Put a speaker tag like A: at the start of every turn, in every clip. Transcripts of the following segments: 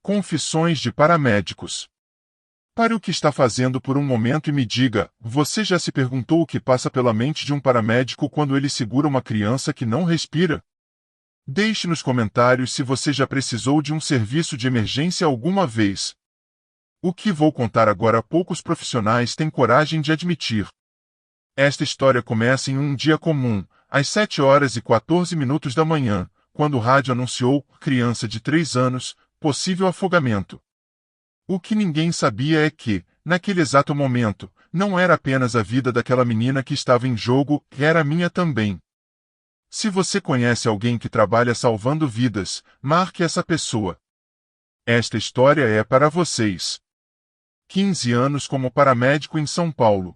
A: Confissões de paramédicos. Pare o que está fazendo por um momento e me diga, você já se perguntou o que passa pela mente de um paramédico quando ele segura uma criança que não respira? Deixe nos comentários se você já precisou de um serviço de emergência alguma vez. O que vou contar agora poucos profissionais têm coragem de admitir. Esta história começa em um dia comum, às 7h14 da manhã, quando o rádio anunciou, criança de 3 anos, possível afogamento. O que ninguém sabia é que, naquele exato momento, não era apenas a vida daquela menina que estava em jogo, era a minha também. Se você conhece alguém que trabalha salvando vidas, marque essa pessoa. Esta história é para vocês. 15 anos como paramédico em São Paulo.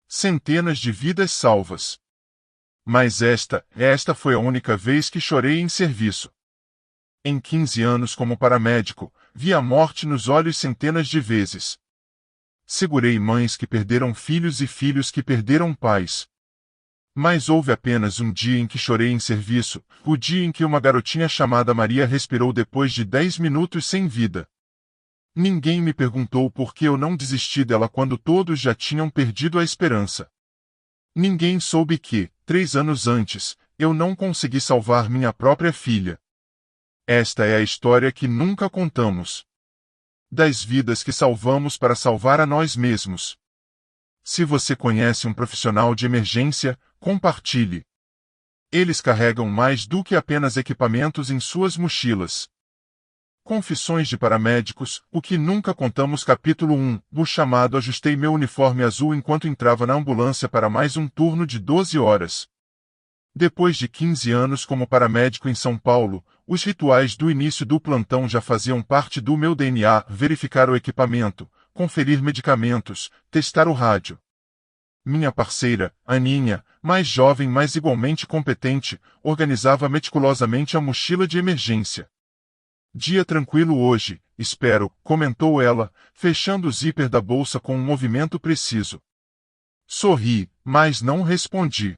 A: Centenas de vidas salvas. Mas esta foi a única vez que chorei em serviço. Em 15 anos como paramédico, vi a morte nos olhos centenas de vezes. Segurei mães que perderam filhos e filhos que perderam pais. Mas houve apenas um dia em que chorei em serviço, o dia em que uma garotinha chamada Maria respirou depois de 10 minutos sem vida. Ninguém me perguntou por que eu não desisti dela quando todos já tinham perdido a esperança. Ninguém soube que, 3 anos antes, eu não consegui salvar minha própria filha. Esta é a história que nunca contamos. Das vidas que salvamos para salvar a nós mesmos. Se você conhece um profissional de emergência, compartilhe. Eles carregam mais do que apenas equipamentos em suas mochilas. Confissões de paramédicos, o que nunca contamos. Capítulo 1. O chamado. Ajustei meu uniforme azul enquanto entrava na ambulância para mais um turno de 12 horas. Depois de 15 anos como paramédico em São Paulo, os rituais do início do plantão já faziam parte do meu DNA: verificar o equipamento, conferir medicamentos, testar o rádio. Minha parceira, Aninha, mais jovem mas igualmente competente, organizava meticulosamente a mochila de emergência. Dia tranquilo hoje, espero, comentou ela, fechando o zíper da bolsa com um movimento preciso. Sorri, mas não respondi.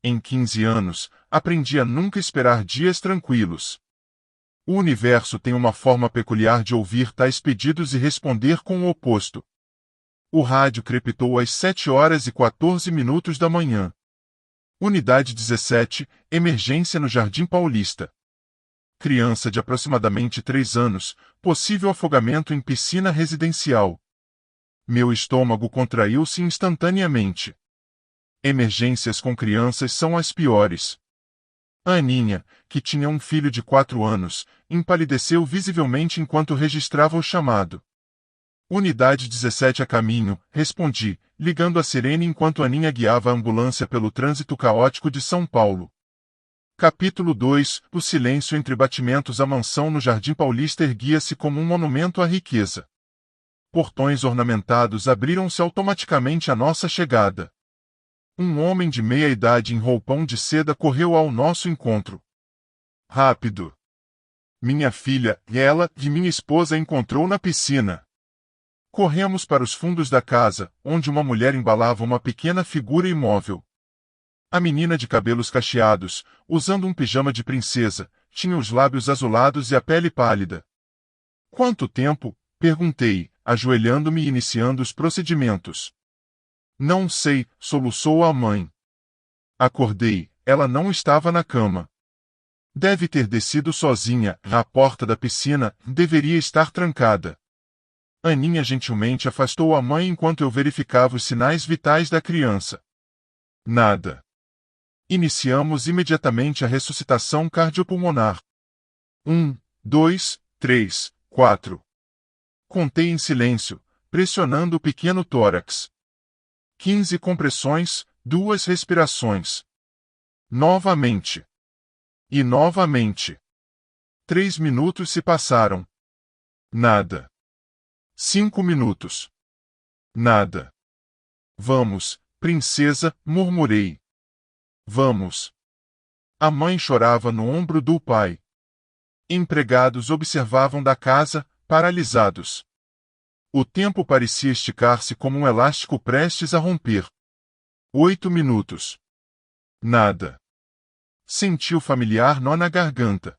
A: Em 15 anos, aprendi a nunca esperar dias tranquilos. O universo tem uma forma peculiar de ouvir tais pedidos e responder com o oposto. O rádio crepitou às 7h14 da manhã. Unidade 17, emergência no Jardim Paulista. Criança de aproximadamente 3 anos, possível afogamento em piscina residencial. Meu estômago contraiu-se instantaneamente. Emergências com crianças são as piores. Aninha, que tinha um filho de 4 anos, empalideceu visivelmente enquanto registrava o chamado. Unidade 17 a caminho, respondi, ligando a sirene enquanto Aninha guiava a ambulância pelo trânsito caótico de São Paulo. Capítulo 2. O silêncio entre batimentos. A mansão no Jardim Paulista erguia-se como um monumento à riqueza. Portões ornamentados abriram-se automaticamente à nossa chegada. Um homem de meia idade em roupão de seda correu ao nosso encontro. Rápido. Minha filha, ela e minha esposa encontrou na piscina. Corremos para os fundos da casa, onde uma mulher embalava uma pequena figura imóvel. A menina de cabelos cacheados, usando um pijama de princesa, tinha os lábios azulados e a pele pálida. Quanto tempo? Perguntei, ajoelhando-me e iniciando os procedimentos. Não sei, soluçou a mãe. Acordei, ela não estava na cama. Deve ter descido sozinha, a porta da piscina deveria estar trancada. Aninha gentilmente afastou a mãe enquanto eu verificava os sinais vitais da criança. Nada. Iniciamos imediatamente a ressuscitação cardiopulmonar. 1, 2, 3, 4. Contei em silêncio, pressionando o pequeno tórax. 15 compressões, 2 respirações. Novamente. E novamente. 3 minutos se passaram. Nada. 5 minutos. Nada. Vamos, princesa, murmurei. Vamos. A mãe chorava no ombro do pai. Empregados observavam da casa, paralisados. O tempo parecia esticar-se como um elástico prestes a romper. 8 minutos. Nada. Senti o familiar nó na garganta.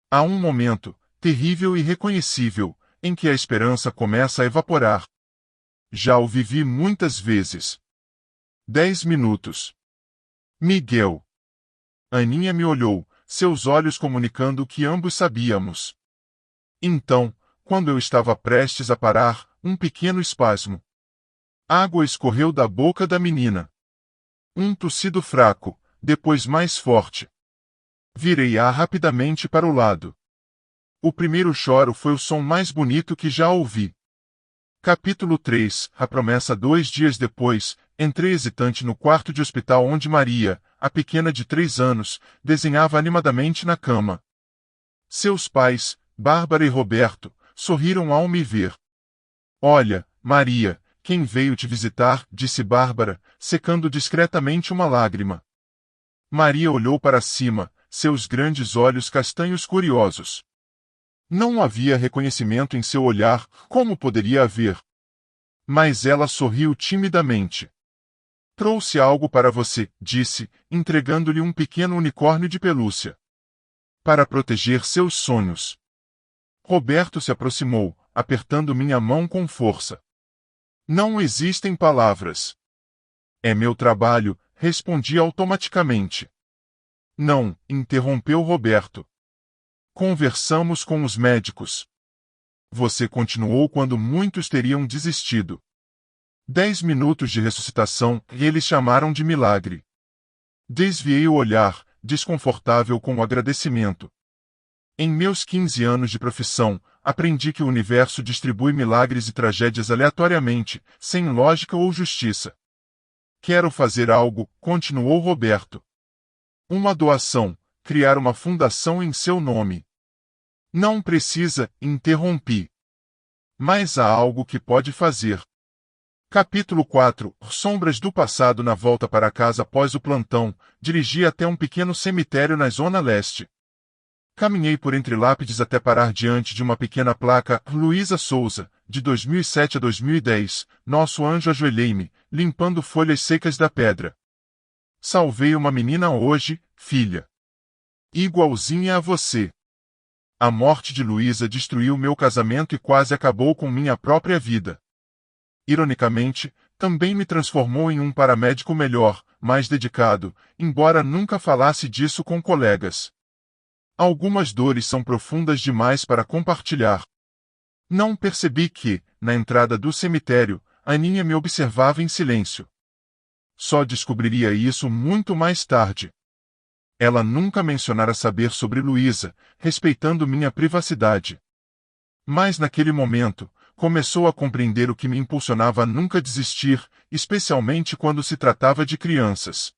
A: A um momento, terrível e irreconhecível, em que a esperança começa a evaporar. Já o vivi muitas vezes. 10 minutos. Miguel. Aninha me olhou, seus olhos comunicando o que ambos sabíamos. Então, quando eu estava prestes a parar, um pequeno espasmo. Água escorreu da boca da menina. Um tossido fraco, depois mais forte. Virei-a rapidamente para o lado. O primeiro choro foi o som mais bonito que já ouvi. Capítulo 3, a promessa. 2 dias depois, entrei hesitante no quarto de hospital onde Maria, a pequena de 3 anos, desenhava animadamente na cama. Seus pais, Bárbara e Roberto, sorriram ao me ver. Olha, Maria, quem veio te visitar, disse Bárbara, secando discretamente uma lágrima. Maria olhou para cima, seus grandes olhos castanhos curiosos. Não havia reconhecimento em seu olhar, como poderia haver? Mas ela sorriu timidamente. Trouxe algo para você, disse, entregando-lhe um pequeno unicórnio de pelúcia. Para proteger seus sonhos. Roberto se aproximou, apertando minha mão com força. Não existem palavras. É meu trabalho, respondi automaticamente. Não, interrompeu Roberto. Conversamos com os médicos. Você continuou quando muitos teriam desistido. 10 minutos de ressuscitação e eles chamaram de milagre. Desviei o olhar, desconfortável com o agradecimento. Em meus 15 anos de profissão, aprendi que o universo distribui milagres e tragédias aleatoriamente, sem lógica ou justiça. Quero fazer algo, continuou Roberto. Uma doação, criar uma fundação em seu nome. Não precisa, interrompi. Mas há algo que pode fazer. Capítulo 4, Sombras do passado. Na volta para casa após o plantão, dirigi até um pequeno cemitério na zona leste. Caminhei por entre lápides até parar diante de uma pequena placa, Luísa Souza, de 2007 a 2010, nosso anjo. Ajoelhei-me, limpando folhas secas da pedra. Salvei uma menina hoje, filha. Igualzinha a você. A morte de Luísa destruiu meu casamento e quase acabou com minha própria vida. Ironicamente, também me transformou em um paramédico melhor, mais dedicado, embora nunca falasse disso com colegas. Algumas dores são profundas demais para compartilhar. Não percebi que, na entrada do cemitério, Aninha me observava em silêncio. Só descobriria isso muito mais tarde. Ela nunca mencionara saber sobre Luísa, respeitando minha privacidade. Mas naquele momento, começou a compreender o que me impulsionava a nunca desistir, especialmente quando se tratava de crianças.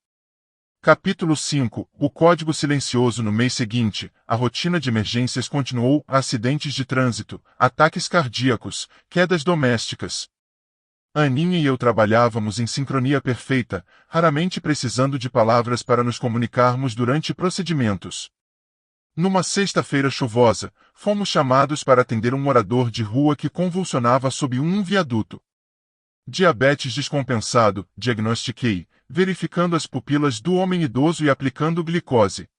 A: Capítulo 5, O Código Silencioso. No mês seguinte, a rotina de emergências continuou, acidentes de trânsito, ataques cardíacos, quedas domésticas. Aninha e eu trabalhávamos em sincronia perfeita, raramente precisando de palavras para nos comunicarmos durante procedimentos. Numa sexta-feira chuvosa, fomos chamados para atender um morador de rua que convulsionava sob um viaduto. Diabetes descompensado, diagnostiquei, verificando as pupilas do homem idoso e aplicando glicose.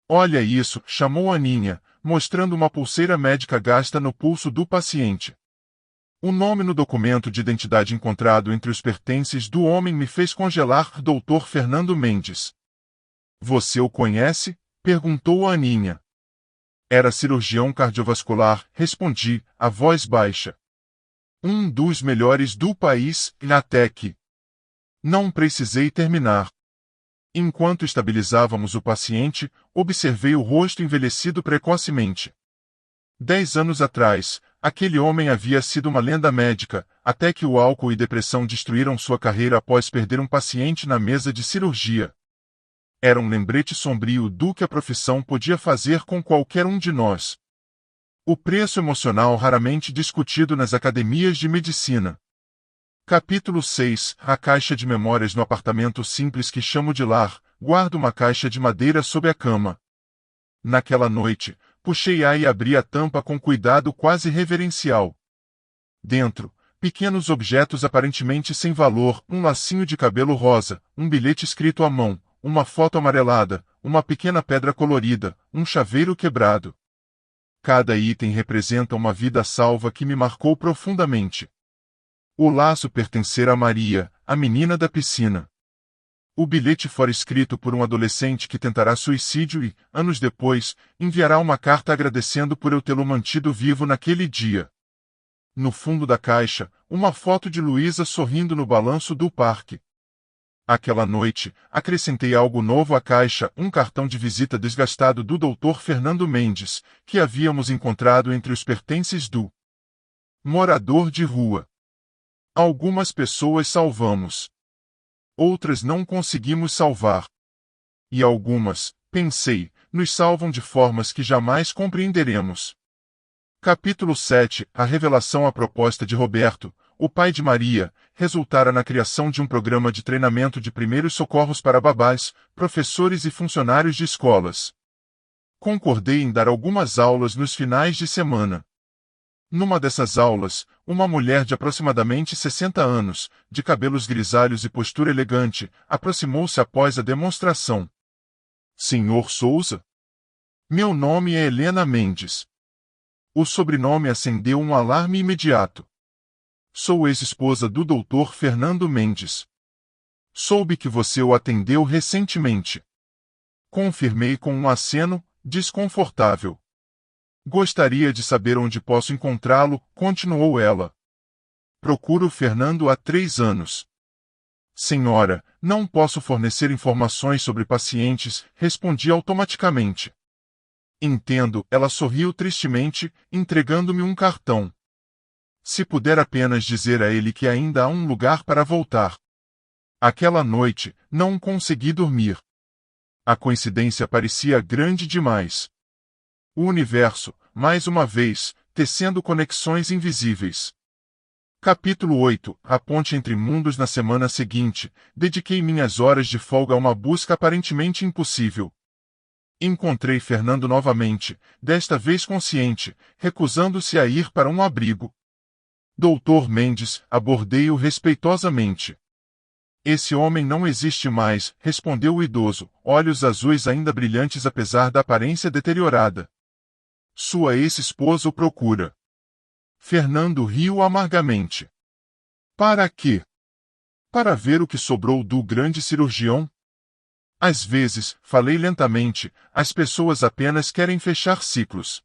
A: Olha isso, chamou Aninha, mostrando uma pulseira médica gasta no pulso do paciente. O nome no documento de identidade encontrado entre os pertences do homem me fez congelar. Dr. Fernando Mendes. Você o conhece? Perguntou Aninha. Era cirurgião cardiovascular, respondi, a voz baixa. Um dos melhores do país, até que. Não precisei terminar. Enquanto estabilizávamos o paciente, observei o rosto envelhecido precocemente. 10 anos atrás, aquele homem havia sido uma lenda médica, até que o álcool e depressão destruíram sua carreira após perder um paciente na mesa de cirurgia. Era um lembrete sombrio do que a profissão podia fazer com qualquer um de nós. O preço emocional raramente discutido nas academias de medicina. Capítulo 6, A caixa de memórias. No apartamento simples que chamo de lar, guardo uma caixa de madeira sob a cama. Naquela noite, puxei-a e abri a tampa com cuidado quase reverencial. Dentro, pequenos objetos aparentemente sem valor, um lacinho de cabelo rosa, um bilhete escrito à mão, uma foto amarelada, uma pequena pedra colorida, um chaveiro quebrado. Cada item representa uma vida salva que me marcou profundamente. O laço pertencer a Maria, a menina da piscina. O bilhete fora escrito por um adolescente que tentará suicídio e, anos depois, enviará uma carta agradecendo por eu tê-lo mantido vivo naquele dia. No fundo da caixa, uma foto de Luísa sorrindo no balanço do parque. Aquela noite, acrescentei algo novo à caixa, um cartão de visita desgastado do Dr. Fernando Mendes, que havíamos encontrado entre os pertences do morador de rua. Algumas pessoas salvamos. Outras não conseguimos salvar. E algumas, pensei, nos salvam de formas que jamais compreenderemos. Capítulo 7. A revelação. A proposta de Roberto, o pai de Maria, resultara na criação de um programa de treinamento de primeiros socorros para babás, professores e funcionários de escolas. Concordei em dar algumas aulas nos finais de semana. Numa dessas aulas, uma mulher de aproximadamente 60 anos, de cabelos grisalhos e postura elegante, aproximou-se após a demonstração. Senhor Souza? Meu nome é Helena Mendes. O sobrenome acendeu um alarme imediato. Sou ex-esposa do Dr. Fernando Mendes. Soube que você o atendeu recentemente. Confirmei com um aceno, desconfortável. Gostaria de saber onde posso encontrá-lo, continuou ela. Procuro Fernando há 3 anos. Senhora, não posso fornecer informações sobre pacientes, respondi automaticamente. Entendo, ela sorriu tristemente, entregando-me um cartão. Se puder apenas dizer a ele que ainda há um lugar para voltar. Aquela noite, não consegui dormir. A coincidência parecia grande demais. O universo, mais uma vez, tecendo conexões invisíveis. Capítulo 8. A ponte entre mundos. Na semana seguinte, dediquei minhas horas de folga a uma busca aparentemente impossível. Encontrei Fernando novamente, desta vez consciente, recusando-se a ir para um abrigo. Doutor Mendes, abordei-o respeitosamente. Esse homem não existe mais, respondeu o idoso, olhos azuis ainda brilhantes apesar da aparência deteriorada. Sua ex-esposa o procura. Fernando riu amargamente. Para quê? Para ver o que sobrou do grande cirurgião? Às vezes, falei lentamente, as pessoas apenas querem fechar ciclos.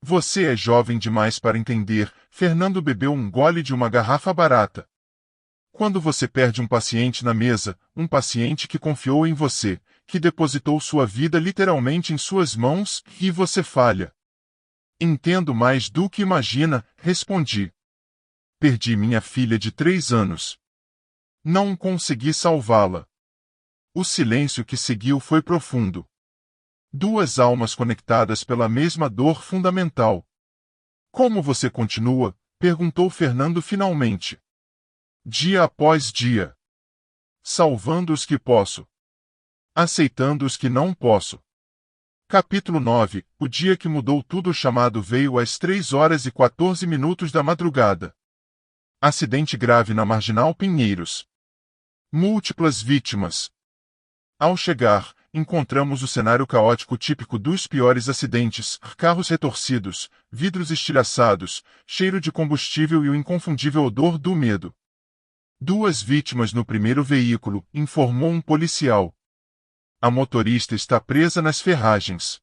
A: Você é jovem demais para entender. Fernando bebeu um gole de uma garrafa barata. Quando você perde um paciente na mesa, um paciente que confiou em você, que depositou sua vida literalmente em suas mãos, e você falha. Entendo mais do que imagina, respondi. Perdi minha filha de 3 anos. Não consegui salvá-la. O silêncio que seguiu foi profundo. 2 almas conectadas pela mesma dor fundamental. Como você continua? Perguntou Fernando finalmente. Dia após dia. Salvando os que posso. Aceitando os que não posso. Capítulo 9. O dia que mudou tudo. O chamado veio às 3h14 da madrugada. Acidente grave na Marginal Pinheiros. Múltiplas vítimas. Ao chegar, encontramos o cenário caótico típico dos piores acidentes, carros retorcidos, vidros estilhaçados, cheiro de combustível e o inconfundível odor do medo. 2 vítimas no primeiro veículo, informou um policial. A motorista está presa nas ferragens.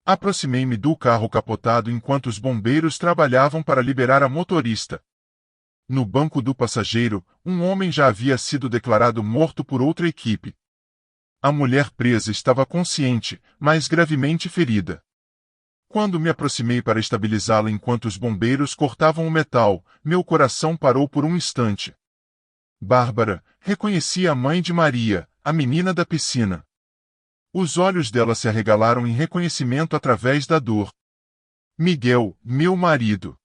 A: Aproximei-me do carro capotado enquanto os bombeiros trabalhavam para liberar a motorista. No banco do passageiro, um homem já havia sido declarado morto por outra equipe. A mulher presa estava consciente, mas gravemente ferida. Quando me aproximei para estabilizá-la enquanto os bombeiros cortavam o metal, meu coração parou por um instante. Bárbara, reconheci a mãe de Maria, a menina da piscina. Os olhos dela se arregalaram em reconhecimento através da dor. Miguel, meu marido.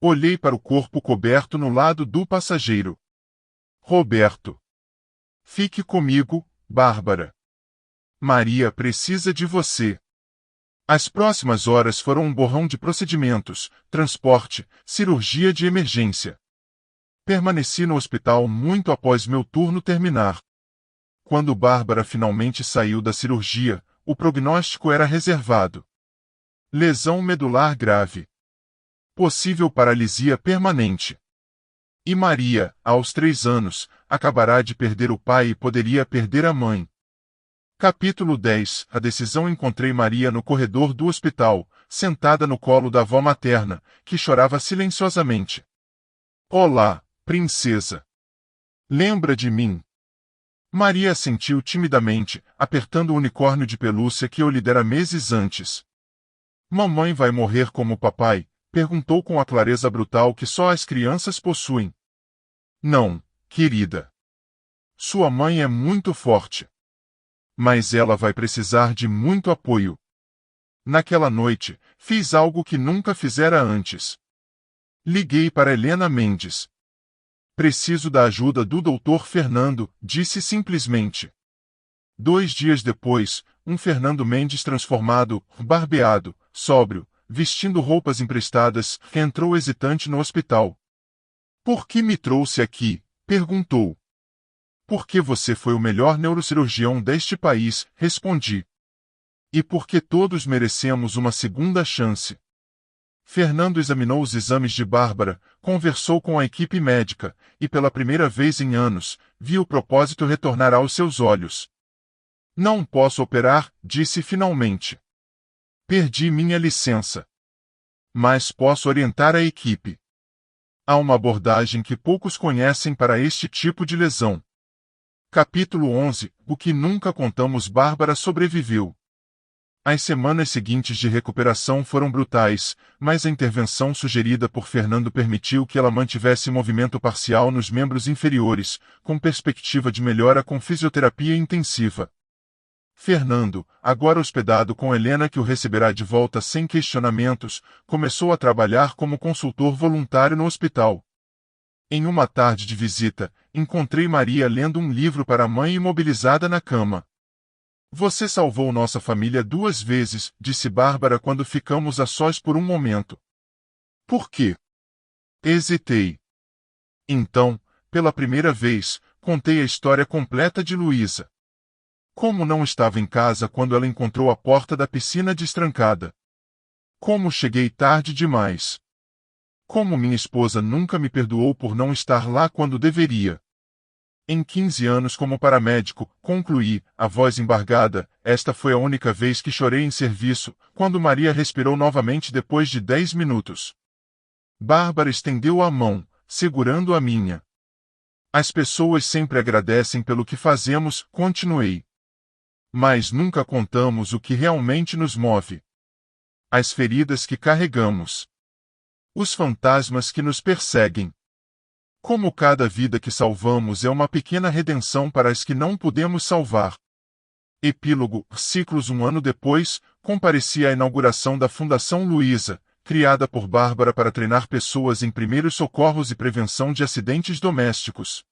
A: Olhei para o corpo coberto no lado do passageiro. Roberto. Fique comigo, Bárbara. Maria precisa de você. As próximas horas foram um borrão de procedimentos, transporte, cirurgia de emergência. Permaneci no hospital muito após meu turno terminar. Quando Bárbara finalmente saiu da cirurgia, o prognóstico era reservado. Lesão medular grave. Possível paralisia permanente. E Maria, aos 3 anos, acabará de perder o pai e poderia perder a mãe. Capítulo 10. A decisão. Encontrei Maria no corredor do hospital, sentada no colo da avó materna, que chorava silenciosamente. Olá, princesa. Lembra de mim? Maria assentiu timidamente, apertando o unicórnio de pelúcia que eu lhe dera meses antes. Mamãe vai morrer como papai? Perguntou com a clareza brutal que só as crianças possuem. Não, querida. Sua mãe é muito forte. Mas ela vai precisar de muito apoio. Naquela noite, fiz algo que nunca fizera antes. Liguei para Helena Mendes. Preciso da ajuda do Dr. Fernando, disse simplesmente. 2 dias depois, um Fernando Mendes transformado, barbeado, sóbrio, vestindo roupas emprestadas, entrou hesitante no hospital. Por que me trouxe aqui? Perguntou. Porque você foi o melhor neurocirurgião deste país, respondi. E porque todos merecemos uma segunda chance. Fernando examinou os exames de Bárbara, conversou com a equipe médica, e pela primeira vez em anos, viu o propósito retornar aos seus olhos. Não posso operar, disse finalmente. Perdi minha licença. Mas posso orientar a equipe. Há uma abordagem que poucos conhecem para este tipo de lesão. Capítulo 11. O que nunca contamos. Bárbara sobreviveu. As semanas seguintes de recuperação foram brutais, mas a intervenção sugerida por Fernando permitiu que ela mantivesse movimento parcial nos membros inferiores, com perspectiva de melhora com fisioterapia intensiva. Fernando, agora hospedado com Helena que o receberá de volta sem questionamentos, começou a trabalhar como consultor voluntário no hospital. Em uma tarde de visita, encontrei Maria lendo um livro para a mãe imobilizada na cama. Você salvou nossa família 2 vezes, disse Bárbara quando ficamos a sós por um momento. Por quê? Hesitei. Então, pela primeira vez, contei a história completa de Luísa. Como não estava em casa quando ela encontrou a porta da piscina destrancada. Como cheguei tarde demais. Como minha esposa nunca me perdoou por não estar lá quando deveria. Em 15 anos como paramédico, concluí, a voz embargada, esta foi a única vez que chorei em serviço, quando Maria respirou novamente depois de 10 minutos. Bárbara estendeu a mão, segurando a minha. As pessoas sempre agradecem pelo que fazemos, continuei. Mas nunca contamos o que realmente nos move. As feridas que carregamos. Os fantasmas que nos perseguem. Como cada vida que salvamos é uma pequena redenção para as que não podemos salvar. Epílogo. Ciclos. 1 ano depois, compareci à inauguração da Fundação Luísa, criada por Bárbara para treinar pessoas em primeiros socorros e prevenção de acidentes domésticos.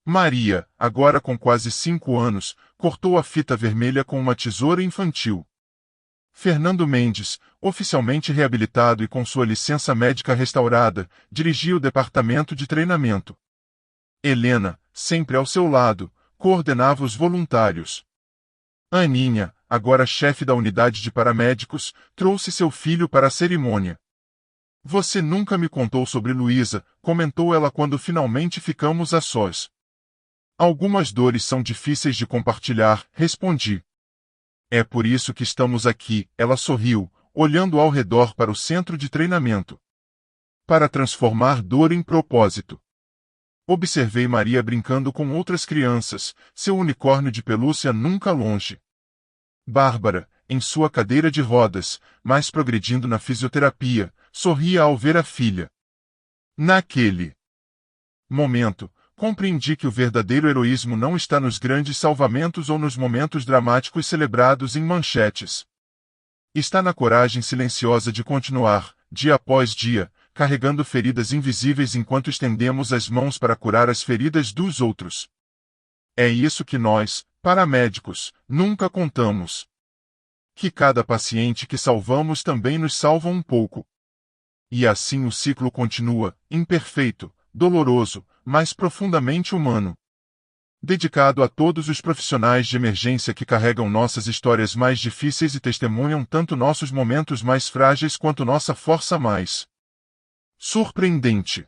A: Maria, agora com quase 5 anos, cortou a fita vermelha com uma tesoura infantil. Fernando Mendes, oficialmente reabilitado e com sua licença médica restaurada, dirigia o departamento de treinamento. Helena, sempre ao seu lado, coordenava os voluntários. Aninha, agora chefe da unidade de paramédicos, trouxe seu filho para a cerimônia. Você nunca me contou sobre Luísa, comentou ela quando finalmente ficamos a sós. Algumas dores são difíceis de compartilhar, respondi. É por isso que estamos aqui, ela sorriu, olhando ao redor para o centro de treinamento. Para transformar dor em propósito. Observei Maria brincando com outras crianças, seu unicórnio de pelúcia nunca longe. Bárbara, em sua cadeira de rodas, mas progredindo na fisioterapia, sorria ao ver a filha. Naquele momento, compreendi que o verdadeiro heroísmo não está nos grandes salvamentos ou nos momentos dramáticos celebrados em manchetes. Está na coragem silenciosa de continuar, dia após dia, carregando feridas invisíveis enquanto estendemos as mãos para curar as feridas dos outros. É isso que nós, paramédicos, nunca contamos. Que cada paciente que salvamos também nos salva um pouco. E assim o ciclo continua, imperfeito, doloroso, mas profundamente humano. dedicado a todos os profissionais de emergência que carregam nossas histórias mais difíceis e testemunham tanto nossos momentos mais frágeis quanto nossa força mais surpreendente.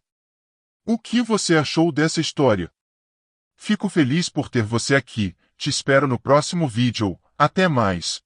A: O que você achou dessa história? Fico feliz por ter você aqui, te espero no próximo vídeo, até mais.